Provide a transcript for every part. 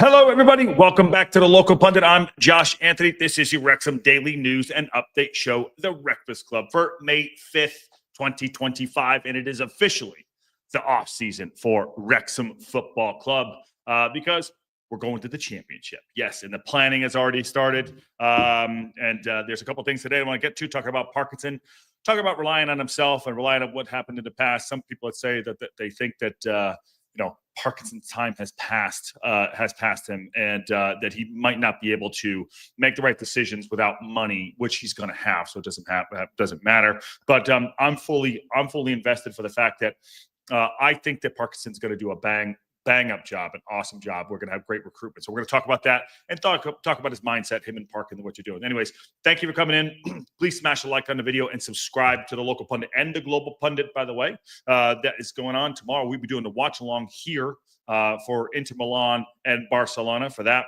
Hello, everybody. Welcome back to the Local Pundit. I'm Josh Anthony. This is your Wrexham daily news and update show, the WREXfast Club, for May 5th, 2025. And it is officially the off season for Wrexham Football Club because we're going to the championship. Yes, and the planning has already started. There's a couple things today I want to get to, talking about Parkinson, talking about relying on himself and relying on what happened in the past. Some people would say that they think that, Parkinson's time has passed him, and that he might not be able to make the right decisions without money, which he's going to have. So it doesn't matter. But I'm fully invested for the fact that I think that Parkinson's going to do a bang up job, an awesome job. We're going to have great recruitment. So we're going to talk about that and talk about his mindset, him and Parkin, and what you're doing. Anyways, thank you for coming in. Please smash a like on the video and subscribe to the Local Pundit and the Global Pundit, by the way. That is going on tomorrow. We'll be doing the watch along here for Inter Milan and Barcelona. For that,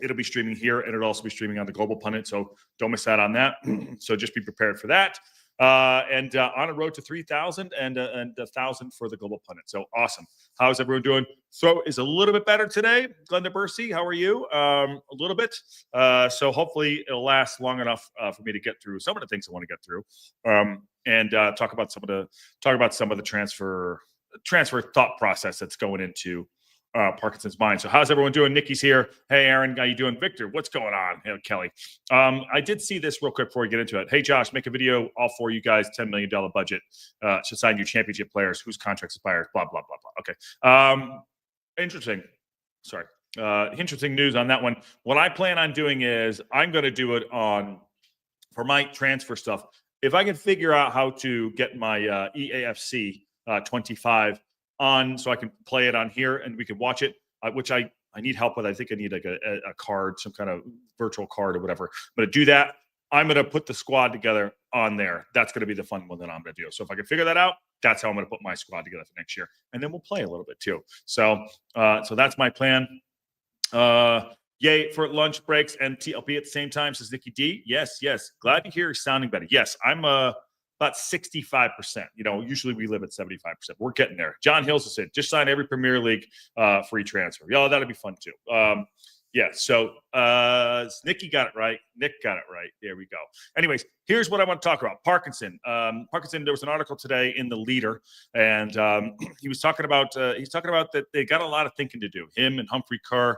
it'll be streaming here, and it'll also be streaming on the Global Pundit. So don't miss out on that. So just be prepared for that. On a road to 3,000 and 1,000 for the Global Pundit. So awesome. How's everyone doing? Throat is a little bit better today. Glenda Bursey, how are you? A little bit. So hopefully it'll last long enough for me to get through some of the things I want to get through, and talk about some of the transfer thought process that's going into Parkinson's mind. So how's everyone doing? Nikki's here. Hey, Aaron, how you doing? Victor, what's going on? Hey, Kelly. I did see this real quick before we get into it. Hey, Josh, make a video, all for you guys, $10 million budget to sign your championship players whose contracts expires, blah, blah, blah, blah. Okay. Interesting. Sorry. Interesting news on that one. What I plan on doing is I'm going to do it for my transfer stuff. If I can figure out how to get my EAFC 25 on, so I can play it on here and we can watch it, which I need help with. I think I need like a card, some kind of virtual card or whatever. I'm going to do that. I'm going to put the squad together on there. That's going to be the fun one that I'm going to do. So if I can figure that out, that's how I'm going to put my squad together for next year. And then we'll play a little bit too. So that's my plan. Yay for lunch breaks and TLP at the same time, says Nikki D. Yes. Glad to hear you're sounding better. Yes, I'm about 65%. Usually we live at 75%. We're getting there. John Hills has said, just sign every Premier League free transfer. Yeah, that'll be fun too. So Nikki got it right. Nick got it right. There we go. Anyways, here's what I want to talk about. Parkinson. There was an article today in the Leader, and he was talking about that they got a lot of thinking to do. Him and Humphrey Kerr,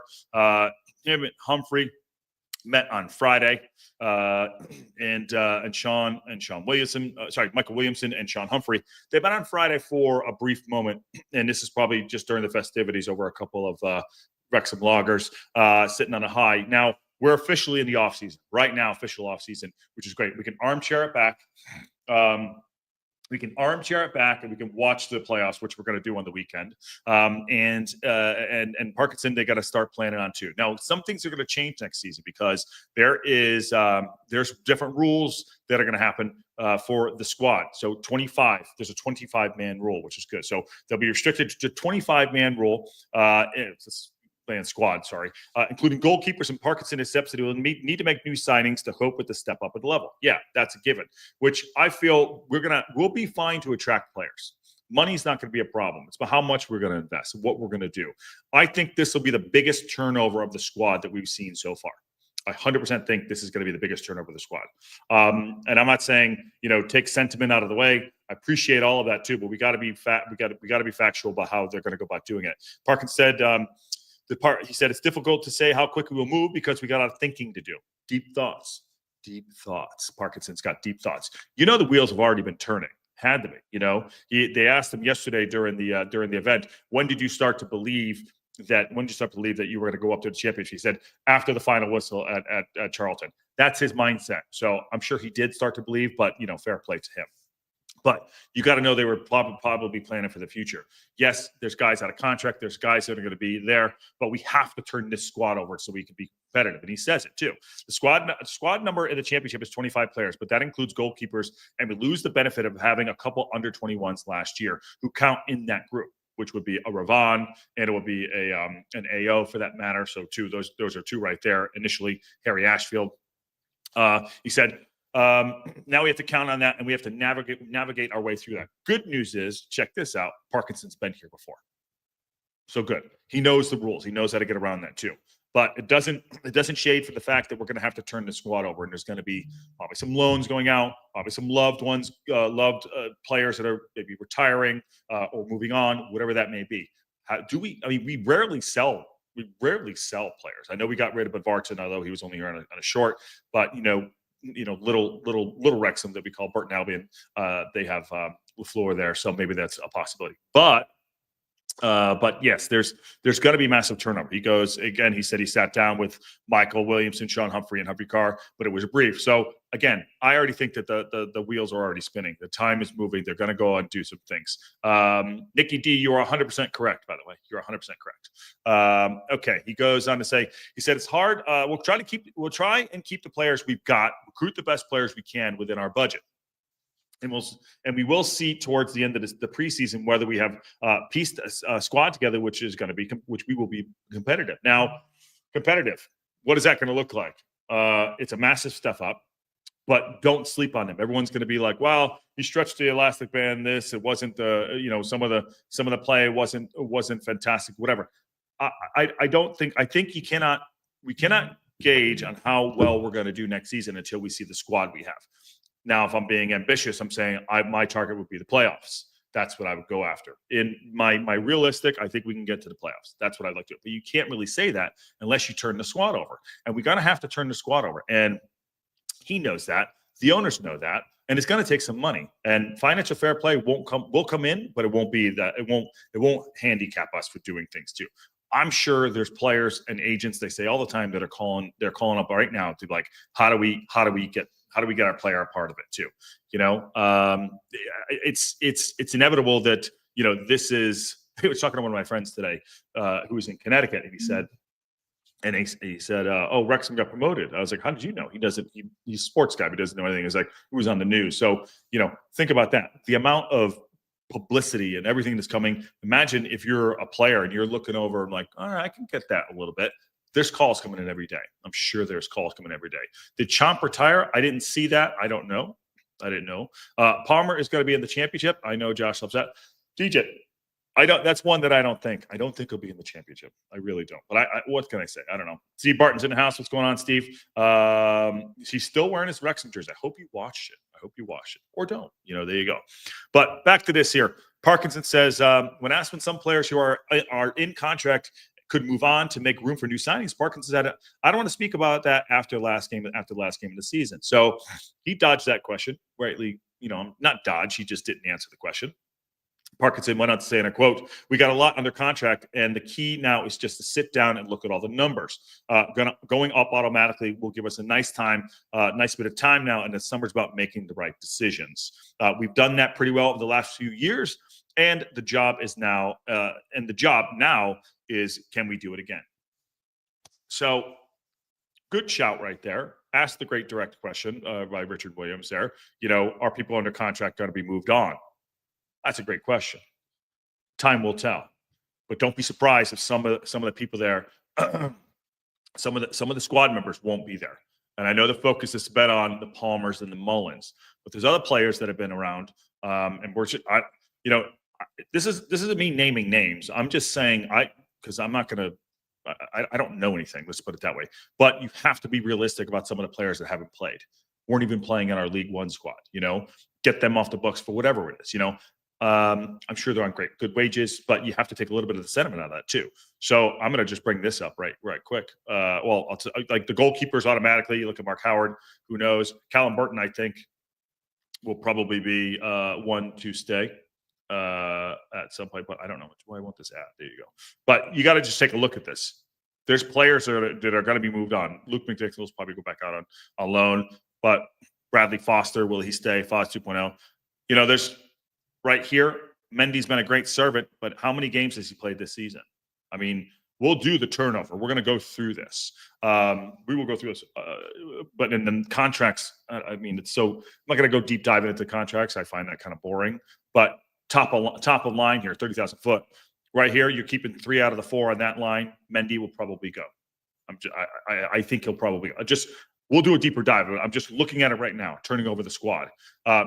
met on Friday, and Michael Williamson and Sean Humphrey. They met on Friday for a brief moment, and this is probably just during the festivities over a couple of Wrexham loggers sitting on a high. Now, we're officially in the offseason. Right now, official offseason, which is great. We can armchair it back. And we can watch the playoffs, which we're going to do on the weekend. And Parkinson, they got to start planning on too. Now, some things are going to change next season because there's different rules that are going to happen for the squad. So 25, there's a 25-man rule, which is good. So they'll be restricted to 25-man rule. Squad, including goalkeepers, and Parkinson has said that he will need to make new signings to cope with the step up at the level. Yeah, that's a given, which I feel we'll be fine to attract players. Money's not going to be a problem. It's about how much we're going to invest and what we're going to do. I think this will be the biggest turnover of the squad that we've seen so far. I 100% think this is going to be the biggest turnover of the squad. And I'm not saying, take sentiment out of the way. I appreciate all of that too, but we got to be we got to be factual about how they're going to go about doing it. Parkinson said, he said, it's difficult to say how quickly we'll move because we got a lot of thinking to do. Deep thoughts. Parkinson's got deep thoughts. The wheels have already been turning. Had to be. They asked him yesterday during the event, when did you start to believe that you were going to go up to the championship? He said, after the final whistle at Charlton. That's his mindset. So I'm sure he did start to believe, but fair play to him. But you got to know they were probably planning for the future. Yes, there's guys out of contract. There's guys that are going to be there, but we have to turn this squad over so we can be competitive. And he says it too. The squad number in the championship is 25 players, but that includes goalkeepers, and we lose the benefit of having a couple under 21s last year who count in that group, which would be a Ravon, and it would be an AO for that matter. So those are two right there. Initially, Harry Ashfield. He said, now we have to count on that, and we have to navigate our way through that. Good news is, check this out, Parkinson's been here before. So good. He knows the rules. He knows how to get around that too. But it doesn't shade for the fact that we're going to have to turn the squad over, and there's going to be probably some loans going out, probably some loved ones, loved players that are maybe retiring or moving on, whatever that may be. How do we? I mean, we rarely sell players. I know we got rid of Vartan, although he was only here on a short. But little Wrexham that we call Burton Albion, they have LaFleur there, so maybe that's a possibility. But yes, there's going to be massive turnover. He goes again. He said he sat down with Michael Williamson, Sean Humphrey, and Humphrey Carr, but it was brief. So again, I already think that the wheels are already spinning. The time is moving. They're going to go and do some things. Nikki D, you are 100% correct. By the way, you're 100% correct. Okay, he goes on to say, he said it's hard. We'll try and keep the players we've got, recruit the best players we can within our budget. And we will see towards the end of the preseason whether we have pieced a squad together, which we will be competitive. Now, competitive. What is that going to look like? It's a massive step up, but don't sleep on him. Everyone's going to be like, "Well, he stretched the elastic band. This it wasn't some of the play wasn't fantastic. Whatever." I don't think. I think we cannot gauge on how well we're going to do next season until we see the squad we have. Now, if I'm being ambitious, I'm saying my target would be the playoffs. That's what I would go after. In my realistic, I think we can get to the playoffs. That's what I'd like to do. But you can't really say that unless you turn the squad over. And we're going to have to turn the squad over. And he knows that. The owners know that. And it's going to take some money. And financial fair play will come in, but it won't be that. It won't handicap us for doing things too. I'm sure there's players and agents, they say all the time, that they're calling up right now to like, how do we get our player a part of it too? It's inevitable that, this is, I was talking to one of my friends today who was in Connecticut, and he said, oh, Wrexham got promoted. I was like, how did you know? He's a sports guy, but he doesn't know anything. He's like, it was on the news. So, think about that. The amount of publicity and everything that's coming. Imagine if you're a player and you're looking over and like, all right, I can get that a little bit. There's calls coming in every day. I'm sure there's calls coming every day. Did Chomp retire? I didn't see that. I don't know. I didn't know. Palmer is going to be in the championship. I know Josh loves that. DJ, that's one that I don't think he'll be in the championship. I really don't. But what can I say? I don't know. Steve Barton's in the house. What's going on, Steve? He's still wearing his Wrexham jersey. I hope you watched it. Or don't. There you go. But back to this here. Parkinson says, when asked when some players who are in contract could move on to make room for new signings, Parkinson said, I don't want to speak about that after the last game of the season. So he dodged that question. Rightly, not dodge. He just didn't answer the question. Parkinson went on to say in a quote, "We got a lot under contract, and the key now is just to sit down and look at all the numbers. Going up automatically will give us a nice bit of time now, and the summer's about making the right decisions. We've done that pretty well over the last few years, and the job now is, can we do it again?" So good shout right there. Ask the great direct question by Richard Williams there. Are people under contract going to be moved on? That's a great question. Time will tell, but don't be surprised if some of the people there, some of the squad members won't be there. And I know the focus is bet on the Palmers and the Mullins, but there's other players that have been around. And this isn't me naming names. I'm just saying because I'm not going to. I don't know anything. Let's put it that way. But you have to be realistic about some of the players that haven't played, weren't even playing in our League One squad. Get them off the books for whatever it is. I'm sure they're on good wages, but you have to take a little bit of the sentiment out of that too. So I'm going to just bring this up right quick. Like the goalkeepers automatically. You look at Mark Howard. Who knows? Callum Burton, I think, will probably be one to stay at some point. But I don't know why I want this ad. There you go. But you got to just take a look at this. There's players that are going to be moved on. Luke McDixon will probably go back out on loan. But Bradley Foster, will he stay? Foster 2.0. There's right here, Mendy's been a great servant, but how many games has he played this season? I mean, we'll do the turnover. We're going to go through this. We will go through this. But in the contracts, it's so – I'm not going to go deep diving into contracts. I find that kind of boring. But top of line here, 30,000 foot. Right here, you're keeping 3 out of the 4 on that line. Mendy will probably go. I think he'll probably go. We'll do a deeper dive. I'm just looking at it right now, turning over the squad.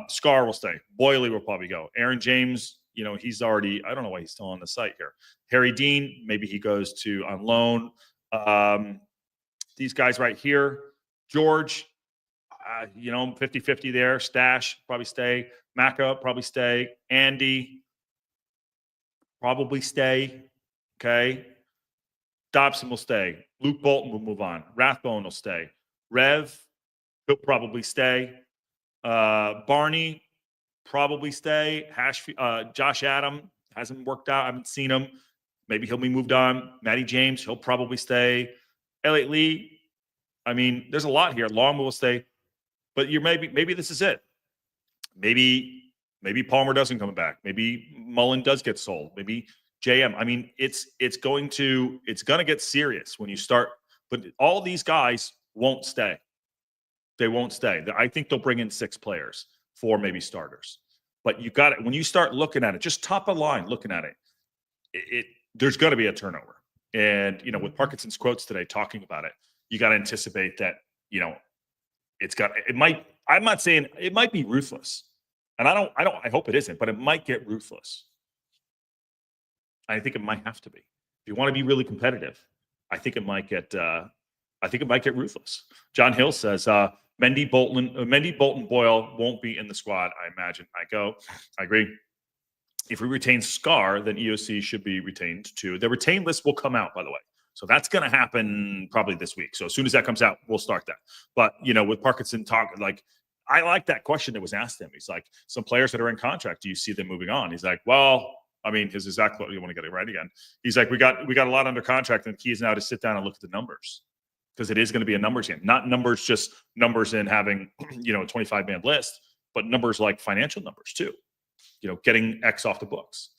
Scar will stay. Boyley will probably go. Aaron James, he's already, I don't know why he's still on the site here. Harry Dean, maybe he goes to on loan. These guys right here, George, 50-50 there. Stash, probably stay. Macca, probably stay. Andy, probably stay. Okay. Dobson will stay. Luke Bolton will move on. Rathbone will stay. Rev, he'll probably stay. Barney, probably stay. Josh Adam hasn't worked out. I haven't seen him. Maybe he'll be moved on. Matty James, he'll probably stay. Elliot Lee, I mean, there's a lot here. Long will stay. But maybe this is it. Maybe Palmer doesn't come back. Maybe Mullen does get sold. Maybe JM. I mean, it's going to get serious when you start. But all these guys won't stay. They won't stay. I think they'll bring in 6 players, 4 maybe starters. But you got it when you start looking at it, just top of line, looking at it. There's going to be a turnover. And with Parkinson's quotes today talking about it, you got to anticipate that I'm not saying it might be ruthless. And I hope it isn't, but it might get ruthless. I think it might have to be. If you want to be really competitive, I think it might get ruthless. John Hill says Mendy, Bolton, Boyle won't be in the squad, I imagine. I agree. If we retain Scar, then EOC should be retained too. The retained list will come out, by the way. So that's going to happen probably this week. So as soon as that comes out, we'll start that. But, with Parkinson talking, I like that question that was asked him. He's like, some players that are in contract, do you see them moving on? He's like, well, I mean, his exact quote, you want to get it right again. He's like, we got a lot under contract, and the key is now to sit down and look at the numbers. Because it is going to be a numbers game. Not numbers, just numbers in having, a 25-man list, but numbers like financial numbers too. Getting X off the books.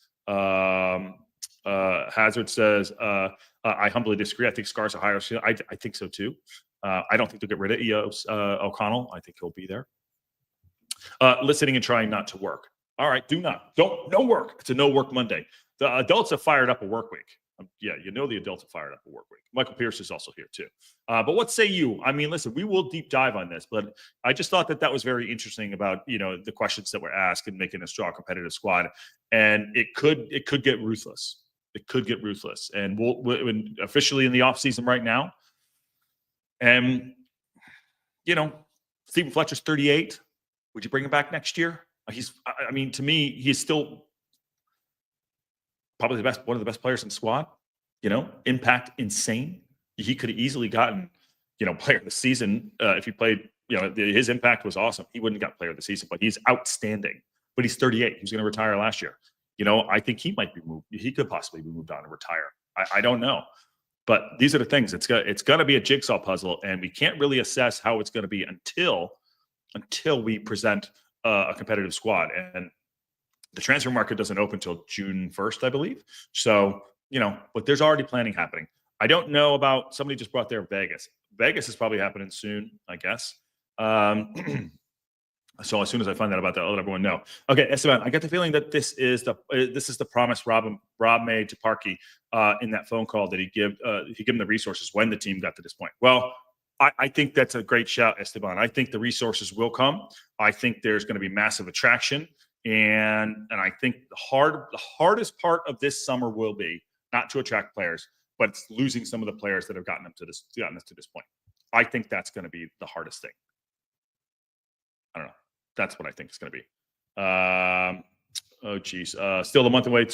Hazard says, I humbly disagree. I think Scar's a higher. I think so too. I don't think they'll get rid of Eos O'Connell. I think he'll be there. Listening and trying not to work. All right, no work. It's a no work Monday. The adults have fired up a work week. The adults have fired up a work week. Michael Pierce is also here too. But what say you? I mean, listen, we will deep dive on this, but I just thought that was very interesting about, the questions that were asked and making a strong competitive squad. And it could get ruthless. It could get ruthless. And we're officially in the offseason right now. And, Stephen Fletcher's 38. Would you bring him back next year? To me, he's still probably one of the best players in the squad. Impact insane. He could have easily gotten, player of the season if he played. His impact was awesome. He wouldn't have got player of the season, but he's outstanding. But he's 38. He was going to retire last year. I think he might be moved. He could possibly be moved on and retire. I don't know. But these are the things. It's going to be a jigsaw puzzle, and we can't really assess how it's going to be until we present a competitive squad. And the transfer market doesn't open until June 1st, I believe. So, but there's already planning happening. I don't know about, somebody just brought there Vegas. Vegas is probably happening soon, I guess. So as soon as I find out about that, I'll let everyone know. Okay, Esteban, I get the feeling that this is the promise Rob made to Parkey in that phone call that he gave him the resources when the team got to this point. Well, I think that's a great shout, Esteban. I think the resources will come. I think there's going to be massive attraction, and I think the hardest part of this summer will be not to attract players, but it's losing some of the players that have gotten us to this point. I think that's going to be the hardest thing. I don't know. That's what I think it's going to be. Oh, geez. Still a month away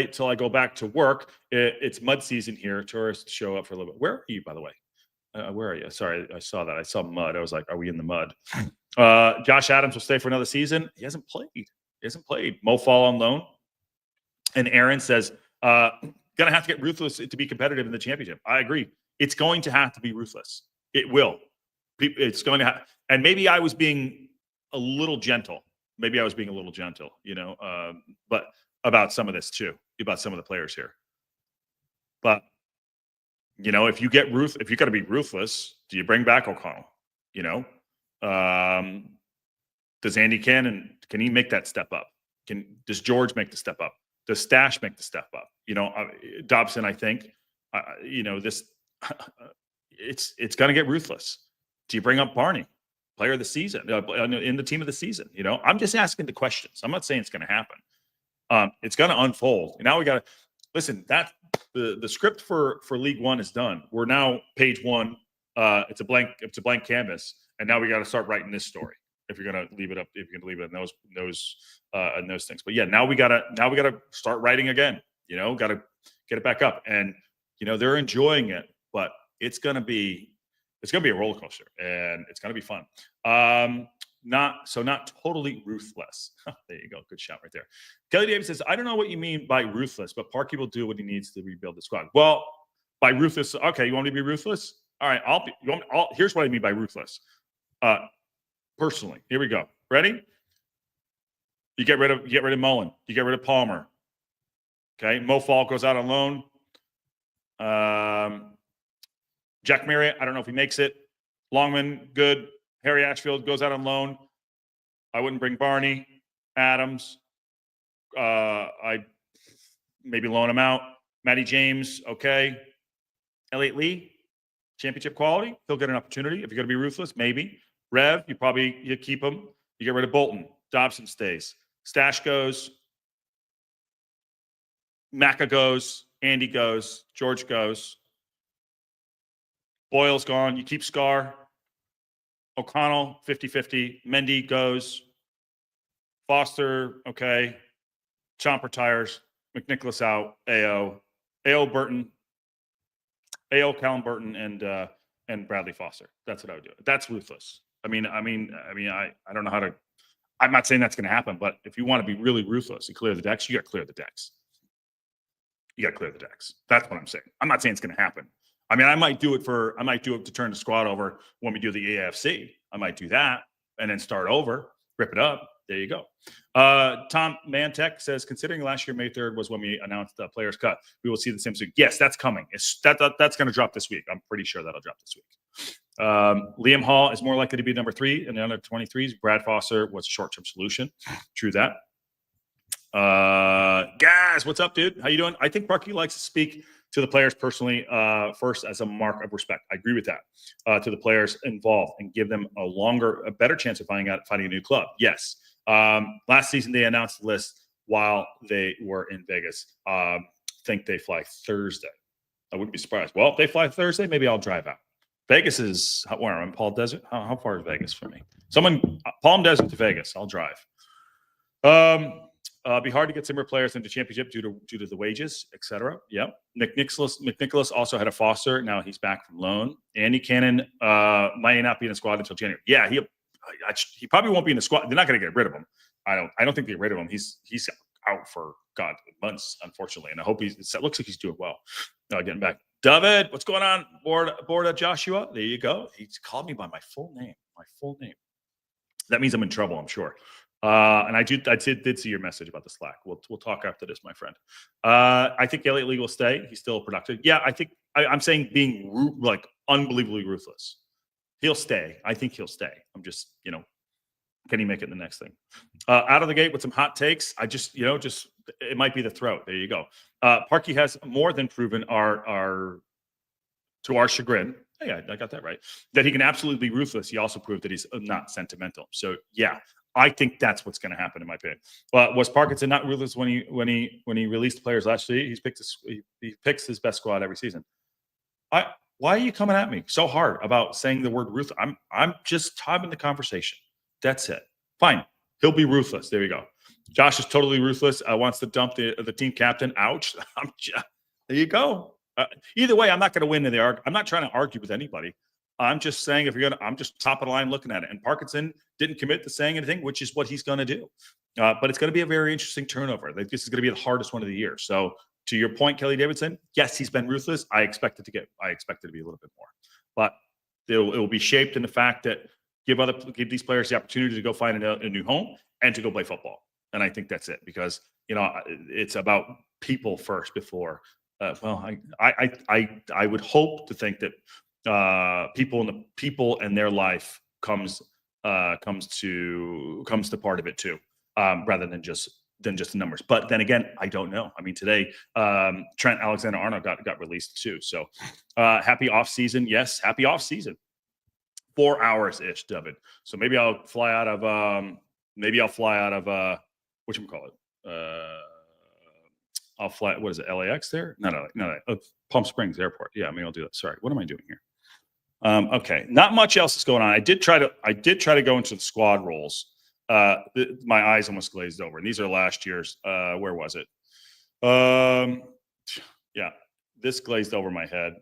till I go back to work. It's mud season here. Tourists show up for a little bit. Where are you, by the way? Where are you? Sorry, I saw that. I saw mud. I was like, are we in the mud? Josh Adams will stay for another season. He hasn't played. Mo Fall on loan. And Aaron says, going to have to get ruthless to be competitive in the championship. I agree. It's going to have to be ruthless. It will. It's going to have. And maybe I was being a little gentle. But about some of this too, about some of the players here. But if you got to be ruthless, do you bring back O'Connell? Does Andy can he make that step up? Does George make the step up? Does Stash make the step up? Dobson, I think, this it's going to get ruthless. Do you bring up Barney? player of the season, in the team of the season. You know, I'm just asking the questions. I'm not saying it's going to happen. It's going to unfold. And now we got to listen. That the script for League One is done. We're now page one. It's a blank canvas, and now we got to start writing this story. If you're going to leave it up, if you're going to leave it in those things. But yeah, now we gotta start writing again. You know, got to get it back up. And you know, they're enjoying it, but it's gonna be a roller coaster, and it's gonna be fun. Not totally ruthless. There you go. Good shot right there. Kelly Davis says, I don't know what you mean by ruthless, but Parky will do what he needs to rebuild the squad. Well, by ruthless, okay, you want me to be ruthless? All right, here's what I mean by ruthless. Personally, here we go. Ready? You get rid of Mullen. You get rid of Palmer. Okay, Mo Fall goes out on loan. Jack Marriott, I don't know if he makes it. Longman, good. Harry Ashfield goes out on loan. I wouldn't bring Barney. Adams, I maybe loan him out. Matty James, okay. Elliott Lee, championship quality. He'll get an opportunity. If you're going to be ruthless, maybe. Rev, you keep him. You get rid of Bolton. Dobson stays. Stash goes. Macca goes. Andy goes. George goes. Boyle's gone. You keep Scar. O'Connell, 50-50. Mendy goes. Foster, okay. Chomp retires. McNicholas out. AO Burton. AO Callum Burton and Bradley Foster. That's what I would do. That's ruthless. I don't know how to. I'm not saying that's going to happen, but if you want to be really ruthless and clear the decks, you got to clear the decks. You got to clear the decks. That's what I'm saying. I'm not saying it's going to happen. I mean, I might do it to turn the squad over when we do the AFC. I might do that and then start over, rip it up. There you go. Tom Mantech says, considering last year, May 3rd was when we announced the players cut, we will see the same soon. Yes, that's coming. That's going to drop this week. I'm pretty sure that'll drop this week. Liam Hall is more likely to be number 3 in the under 23s. Brad Foster was a short-term solution. True that. Gaz, what's up, dude? How you doing? I think Parky likes to speak to the players personally first as a mark of respect. I agree with that. To the players involved and give them a better chance of finding a new club. Yes. Last season they announced the list while they were in Vegas. Think they fly Thursday. I wouldn't be surprised. Well, if they fly Thursday, maybe I'll drive out. Vegas is where I'm in Palm Desert. How far is Vegas from me? Palm Desert to Vegas. I'll drive. Be hard to get similar players into championship due to the wages, etc. Yep. McNicholas also had a Foster. Now he's back from loan. Andy Cannon might not be in the squad until January. Yeah, he probably won't be in the squad. They're not going to get rid of him. I don't think they get rid of him. He's out for months, unfortunately. And I hope it looks like he's doing well. Getting back. David, what's going on? Borda Joshua. There you go. He's called me by my full name. That means I'm in trouble, I'm sure. And I did see your message about the Slack. We'll talk after this, my friend. I think Elliott Lee will stay. He's still productive. Yeah, I think I'm saying being unbelievably ruthless. He'll stay. I think he'll stay. I'm just, can he make it the next thing? Out of the gate with some hot takes. I just, it might be the throat. There you go. Parky has more than proven to our chagrin. Hey, I got that right. That he can absolutely be ruthless. He also proved that he's not sentimental. So yeah, I think that's what's going to happen in my opinion. But was Parkinson not ruthless when he released players last year? He picks his best squad every season. Why are you coming at me so hard about saying the word ruthless? I'm just having the conversation. That's it. Fine. He'll be ruthless. There you go. Josh is totally ruthless. Wants to dump the team captain. Ouch. There you go. Either way, I'm not going to win in the argument. I'm not trying to argue with anybody. I'm just saying I'm just top of the line looking at it. And Parkinson didn't commit to saying anything, which is what he's going to do. But it's going to be a very interesting turnover. This is going to be the hardest one of the year. So to your point, Kelly Davidson, yes, he's been ruthless. I expect it to be a little bit more, but it will be shaped in the fact that give these players the opportunity to go find a new home and to go play football. And I think that's it because, it's about people first before, I would hope to think that people and their life comes to part of it too, rather than just the numbers. But then again, I don't know. I mean, today Trent Alexander-Arnold got released too. So happy off season. Yes, happy off season. 4 hours ish, David. So maybe I'll fly out of whatchamacallit? I'll fly, what is it, LAX there? No, Palm Springs Airport. Yeah, maybe I'll do that. Sorry, what am I doing here? Okay, not much else is going on. I did try to go into the squad roles. My eyes almost glazed over, and these are last year's. Where was it? Yeah, this glazed over my head.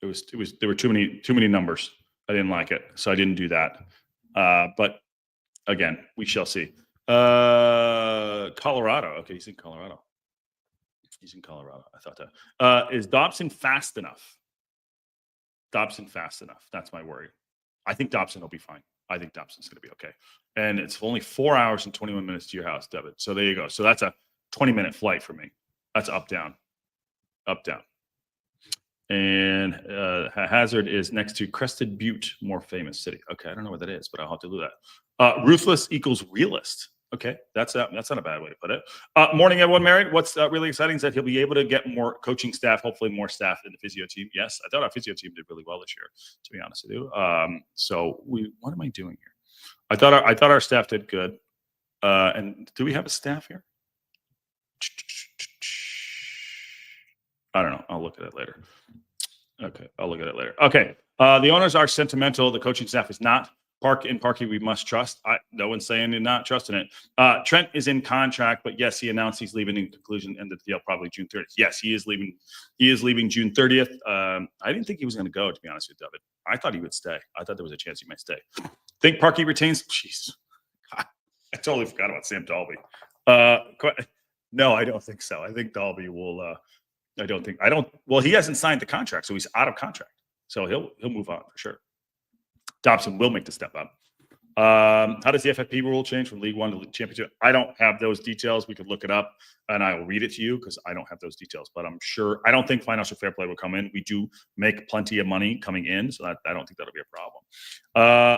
There were too many numbers. I didn't like it, so I didn't do that. But again, we shall see. Colorado. Okay, he's in Colorado. I thought that. Is Dobson fast enough? Dobson fast enough. That's my worry. I think Dobson will be fine. I think Dobson's going to be okay. And it's only 4 hours and 21 minutes to your house, David. So there you go. So that's a 20-minute flight for me. That's up, down. And Hazard is next to Crested Butte, more famous city. Okay, I don't know what that is, but I'll have to do that. Ruthless equals realist. Okay, that's not a bad way to put it. Morning, everyone. Married. What's really exciting is that he'll be able to get more coaching staff, hopefully more staff in the physio team. Yes, I thought our physio team did really well this year, to be honest with you. So what am I doing here? I thought our staff did good. And do we have a staff here? I don't know. I'll look at it later. Okay, I'll look at it later. Okay, the owners are sentimental. The coaching staff is not. Parky, we must trust. No one's saying you're not trusting it. Trent is in contract, but yes, he announced he's leaving in conclusion, end of the deal, probably June 30th. Yes, he is leaving. He is leaving June 30th. I didn't think he was going to go, to be honest with you, David. I thought he would stay. I thought there was a chance he might stay. Think Parky retains? Jeez, I totally forgot about Sam Dalby. No, I don't think so. I think Dalby will. Well, he hasn't signed the contract, so he's out of contract. So he'll move on for sure. Dobson will make the step up. How does the FFP rule change from League One to League Championship? I don't have those details. We could look it up, and I will read it to you because I don't have those details. But I'm sure I don't think financial fair play will come in. We do make plenty of money coming in, so I don't think that'll be a problem.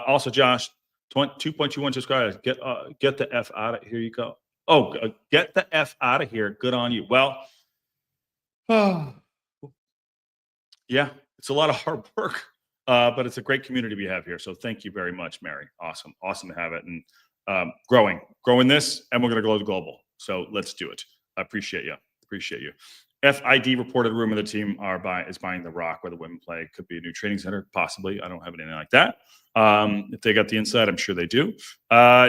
Also, Josh, 2.21 subscribers. Get the F out of here. You go. Oh, get the F out of here. Good on you. Well, yeah, it's a lot of hard work. But it's a great community we have here. So thank you very much, Mary. Awesome to have it. And growing this, and we're going to go to global. So let's do it. I appreciate you. FID reported rumor the team is buying the Rock where the women play. Could be a new training center, possibly. I don't have anything like that. If they got the inside, I'm sure they do.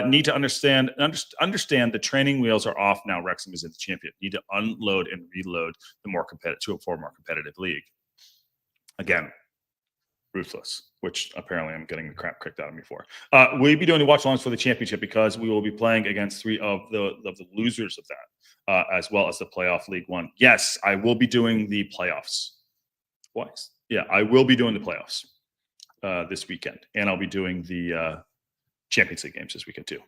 Need to understand the training wheels are off now. Wrexham is in the champion. Need to unload and reload the more competitive league. Again, ruthless, which apparently I'm getting the crap kicked out of me for. We'll be doing the watch alongs for the championship because we will be playing against three of the losers of that, as well as the playoff League One. Yes, I will be doing the playoffs twice. Yeah, I will be doing the playoffs this weekend, and I'll be doing the Champions League games this weekend too.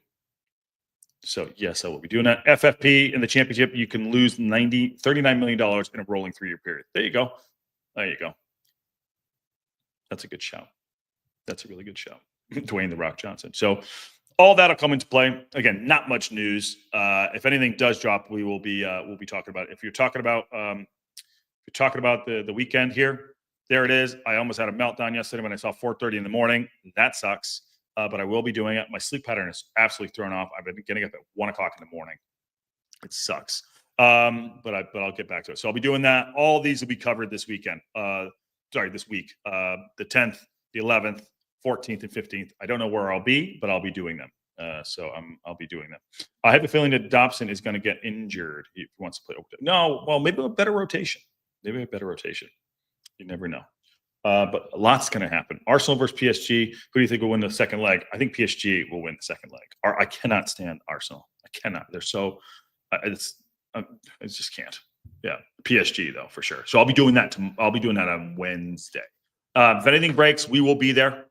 So yes, I will be doing that. FFP in the championship, you can lose $39 million in a rolling 3-year period. There you go. That's a good shout. That's a really good shout. Dwayne "The Rock" Johnson. So all that'll come into play. Again, not much news. If anything does drop, we'll be talking about it. If you're talking about the weekend here, there it is. I almost had a meltdown yesterday when I saw 4:30 in the morning. That sucks. But I will be doing it. My sleep pattern is absolutely thrown off. I've been getting up at 1 o'clock in the morning. It sucks. But I'll get back to it. So I'll be doing that. All these will be covered this weekend. This week, the 10th, the 11th, 14th, and 15th. I don't know where I'll be, but I'll be doing them. So I'll be doing them. I have a feeling that Dobson is going to get injured if he wants to play. No, well, maybe a better rotation. You never know. But a lot's going to happen. Arsenal versus PSG. Who do you think will win the second leg? I think PSG will win the second leg. I cannot stand Arsenal. I cannot. They're so. I just can't. Yeah, PSG though for sure. So I'll be doing that. I'll be doing that on Wednesday. If anything breaks, we will be there.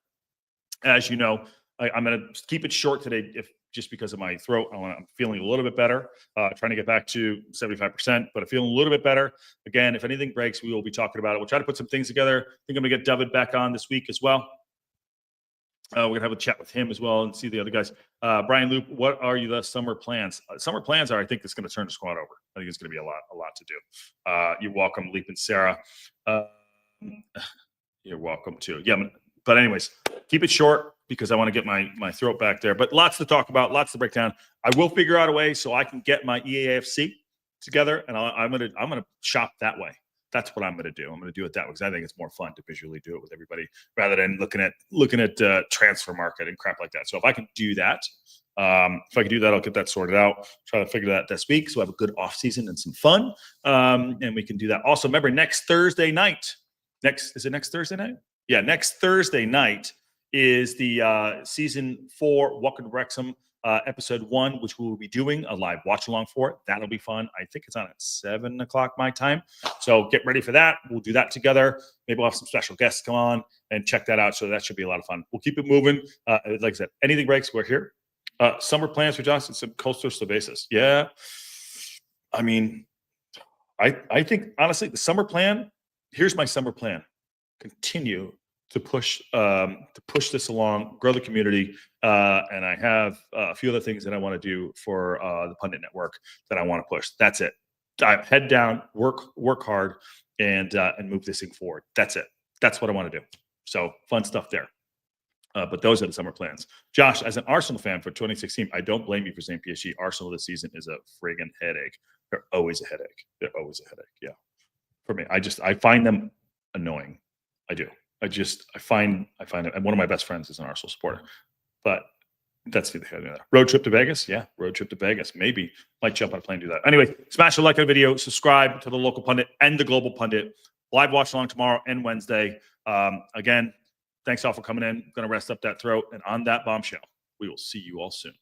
As you know, I'm going to keep it short today, just because of my throat. I'm feeling a little bit better. Trying to get back to 75%, but I'm feeling a little bit better. Again, if anything breaks, we will be talking about it. We'll try to put some things together. I think I'm going to get David back on this week as well. We're going to have a chat with him as well and see the other guys. Brian Loop, what are the summer plans? Summer plans are, I think it's going to turn the squad over. I think it's going to be a lot to do. You're welcome, Leap and Sarah. You're welcome too. Yeah, But anyways, keep it short because I want to get my throat back there. But lots to talk about, lots to break down. I will figure out a way so I can get my EAFC together, and I'm gonna shop that way. That's what I'm gonna do. I'm gonna do it that way because I think it's more fun to visually do it with everybody rather than looking at transfer market and crap like that. So if I can do that, I'll get that sorted out. Try to figure that this week so I have a good off season and some fun, and we can do that. Also, remember next Thursday night. Is it next Thursday night? Yeah, next Thursday night is the season 4 Welcome to Wrexham episode 1, which we will be doing a live watch along for. That'll be fun. I think it's on at 7 o'clock my time. So get ready for that. We'll do that together. Maybe we'll have some special guests come on and check that out. So that should be a lot of fun. We'll keep it moving. Like I said, anything breaks, we're here. Summer plans for Johnson, some coastal basis. Yeah. I mean, I think honestly, the summer plan, here's my summer plan. Continue to push this along, grow the community, and I have a few other things that I want to do for the Pundit Network that I want to push. That's it. Head down, work hard, and move this thing forward. That's it. That's what I want to do. So fun stuff there. But those are the summer plans. Josh, as an Arsenal fan for 2016, I don't blame you for saying PSG. Arsenal this season is a friggin' headache. They're always a headache. Yeah. For me, I find them annoying. I do. I find it. And one of my best friends is an Arsenal supporter. But that's the road trip to Vegas. Yeah, road trip to Vegas. Maybe might jump on a plane and do that. Anyway, smash a like on the video. Subscribe to the local pundit and the global pundit. Live watch along tomorrow and Wednesday. Again, thanks all for coming in. I'm going to rest up that throat. And on that bombshell, we will see you all soon.